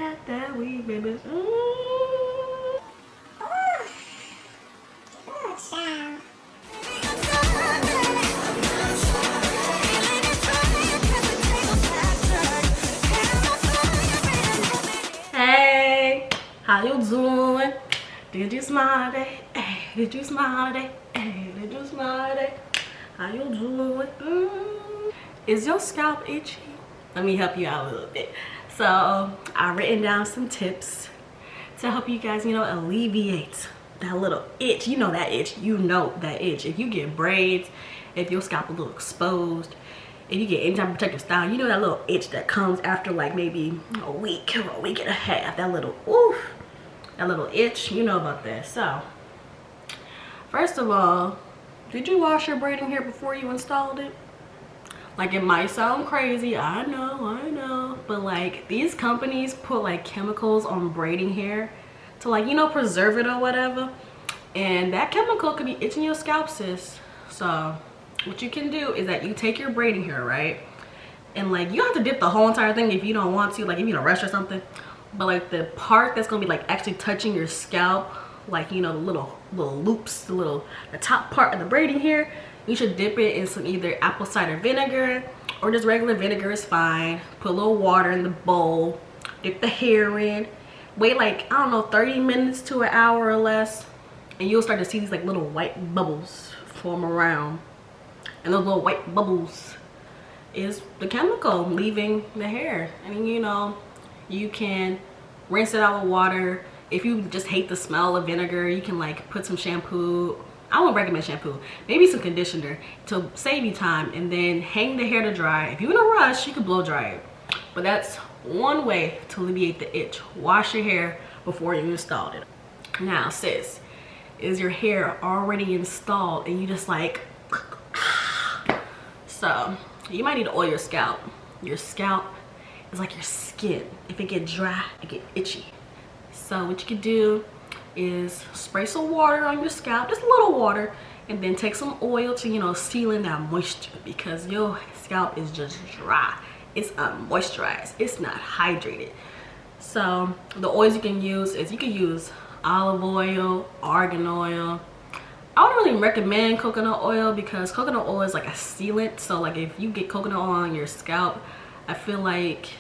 got that weed, baby. Hey, how you doing? Did you smile today? Hey, did you smile today? Hey, did you smile today? How you doing? Is your scalp itchy? Let me help you out a little bit. So I've written down some tips to help you guys, you know, alleviate that little itch. You know that itch. You know that itch. If you get braids, if your scalp a little exposed, if you get any type of protective style, you know that little itch that comes after like maybe a week or a week and a half. That little oof, that little itch. You know about that. So first of all, did you wash your braiding hair before you installed it? Like, it might sound crazy, I know, but like these companies put like chemicals on braiding hair to, like, you know, preserve it or whatever, and that chemical could be itching your scalp, sis. So what you can do is that you take your braiding hair, right, and like you don't have to dip the whole entire thing if you don't want to, like if you're in a rush or something, but like the part that's gonna be like actually touching your scalp, like, you know, the little loops, the top part of the braiding hair, you should dip it in some either apple cider vinegar or just regular vinegar is fine. Put a little water in the bowl, dip the hair in, wait like, I don't know, 30 minutes to an hour or less, and you'll start to see these like little white bubbles form around, and those little white bubbles is the chemical leaving the hair. And you know, you can rinse it out with water. If you just hate the smell of vinegar, you can like put some shampoo. I won't recommend shampoo, maybe some conditioner to save you time, and then hang the hair to dry. If you're in a rush, you can blow dry it, but that's one way to alleviate the itch. Wash your hair before you installed it. Now sis, is your hair already installed and you just like so you might need to oil your scalp. Your scalp is like your skin. If it get dry, it get itchy. So what you can do is spray some water on your scalp, just a little water, and then take some oil to, you know, seal in that moisture, because your scalp is just dry. It's unmoisturized, it's not hydrated. So the oils you can use is, you can use olive oil, argan oil. I wouldn't really recommend coconut oil because coconut oil is like a sealant. So like if you get coconut oil on your scalp, I feel like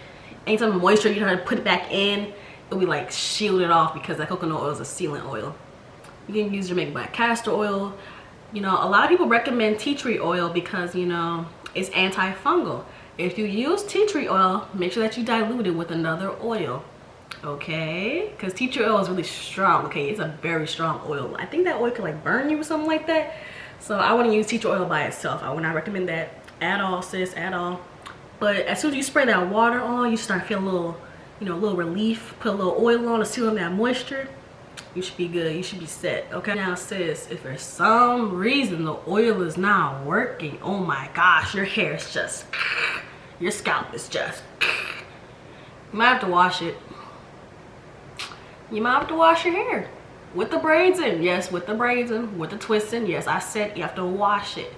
anytime moisture you try to put it back in, it'll be like shielded off, because that coconut oil is a sealant oil. You can use Jamaican black castor oil. You know, a lot of people recommend tea tree oil because, you know, it's antifungal. If you use tea tree oil, make sure that you dilute it with another oil, okay? Because tea tree oil is really strong, okay? It's a very strong oil. I think that oil could like burn you or something like that. So I wouldn't use tea tree oil by itself. I would not recommend that at all, sis, at all. But as soon as you spray that water on, you start feeling a little, you know, a little relief. Put a little oil on to seal in that moisture. You should be good. You should be set. Okay. Now sis, if for some reason the oil is not working, oh my gosh, your hair is just, your scalp is just, you might have to wash it. You might have to wash your hair with the braids in. Yes, with the braids in, with the twisting. Yes, I said you have to wash it.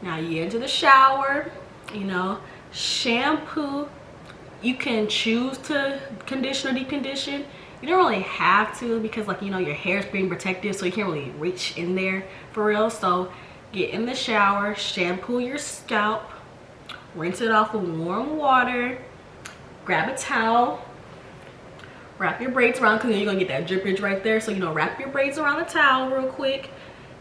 Now you get into the shower, you know, shampoo. You can choose to condition or deep condition. You don't really have to, because like, you know, your hair is being protected, so you can't really reach in there for real. So get in the shower, shampoo your scalp, rinse it off with warm water, grab a towel, wrap your braids around, because you're gonna get that drippage right there. So, you know, wrap your braids around the towel real quick.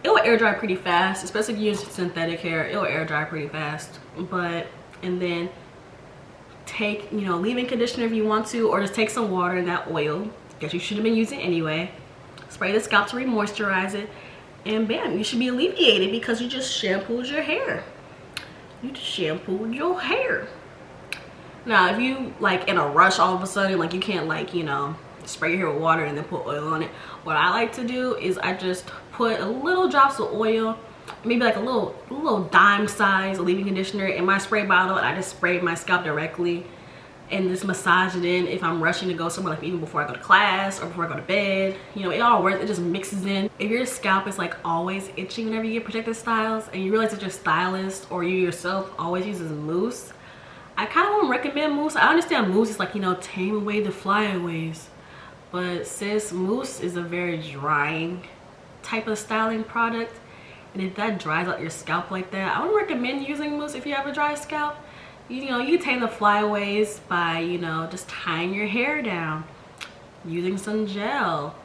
It will air dry pretty fast, especially if you use synthetic hair. It will air dry pretty fast. But, and then take, you know, leave-in conditioner if you want to, or just take some water and that oil that you should have been using anyway, spray the scalp to re-moisturize it, and bam, you should be alleviated because you just shampooed your hair. You just shampooed your hair. Now if you like in a rush all of a sudden, like you can't like, you know, spray your hair with water and then put oil on it, what I like to do is I just put a little drops of oil, maybe like a little dime size leave-in conditioner in my spray bottle, and I just spray my scalp directly and just massage it in if I'm rushing to go somewhere, like even before I go to class or before I go to bed. You know, it all works. It just mixes in. If your scalp is like always itching whenever you get protective styles, and you realize that your stylist or you yourself always uses mousse, I kind of won't recommend mousse. I understand mousse is like, you know, tame away the flyaways, but sis, mousse is a very drying type of styling product, and if that dries out your scalp like that, I wouldn't recommend using mousse if you have a dry scalp. You know, you tame the flyaways by, you know, just tying your hair down, using some gel,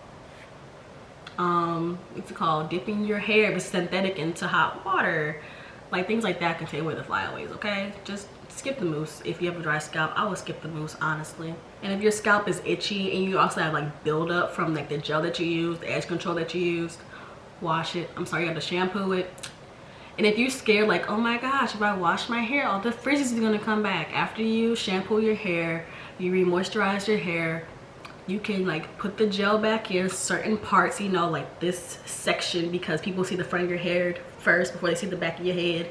what's it called, dipping your hair if it's synthetic into hot water, like things like that can take away the flyaways. Okay, just skip the mousse. If you have a dry scalp, I would skip the mousse, honestly. And if your scalp is itchy and you also have like buildup from like the gel that you used, the edge control that you used, wash it. I'm sorry, you have to shampoo it. And if you're scared, like, oh my gosh, if I wash my hair, all the frizz is gonna come back. After you shampoo your hair, you re-moisturize your hair, you can like put the gel back in certain parts, you know, like this section, because people see the front of your hair first before they see the back of your head,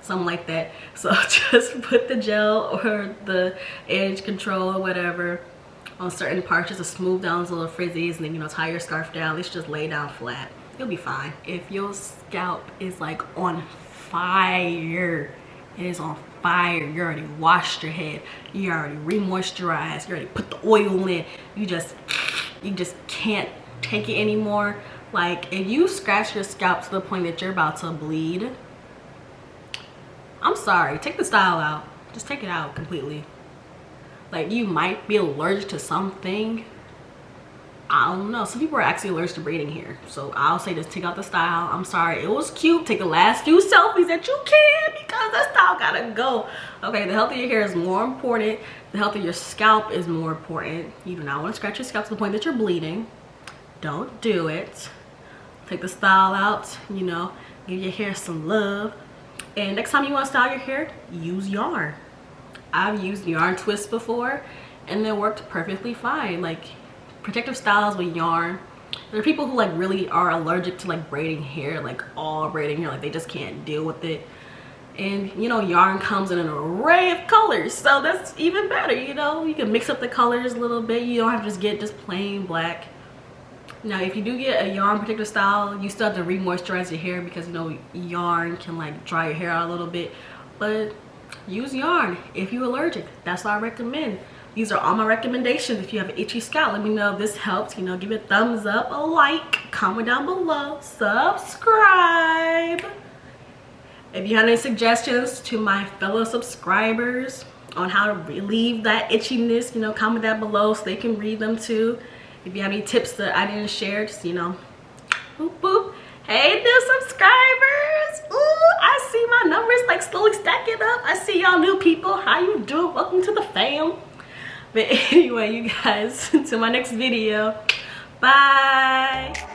something like that. So just put the gel or the edge control or whatever on certain parts just to smooth down those little frizzies, and then, you know, tie your scarf down. Let's just lay down flat. You'll be fine. If your scalp is like on fire, it is on fire, you already washed your head, you already re-moisturized, you already put the oil in, you just can't take it anymore. Like, if you scratch your scalp to the point that you're about to bleed, I'm sorry, take the style out. Just take it out completely. Like, you might be allergic to something, I don't know. Some people are actually allergic to braiding hair, so I'll say just take out the style. I'm sorry, it was cute. Take the last few selfies that you can, because that style gotta go. Okay, the health of your hair is more important. The health of your scalp is more important. You do not want to scratch your scalp to the point that you're bleeding. Don't do it. Take the style out, you know, give your hair some love. And next time you want to style your hair, use yarn. I've used yarn twists before and they worked perfectly fine. Like, protective styles with yarn, there are people who like really are allergic to like braiding hair, like all braiding hair, like they just can't deal with it. And you know, yarn comes in an array of colors, so that's even better. You know, you can mix up the colors a little bit. You don't have to just get just plain black. Now if you do get a yarn protective style, you still have to re-moisturize your hair, because you know, yarn can like dry your hair out a little bit. But use yarn if you're allergic. That's what I recommend. These are all my recommendations. If you have an itchy scalp, let me know if this helps. You know, give it a thumbs up, a like, comment down below, subscribe. If you have any suggestions to my fellow subscribers on how to relieve that itchiness, you know, comment down below so they can read them too. If you have any tips that I didn't share, just, you know, boop boop. Hey, new subscribers. Ooh, I see my numbers like slowly stacking up. I see y'all new people. How you doing? Welcome to the fam. But anyway, you guys, to my next video. Bye.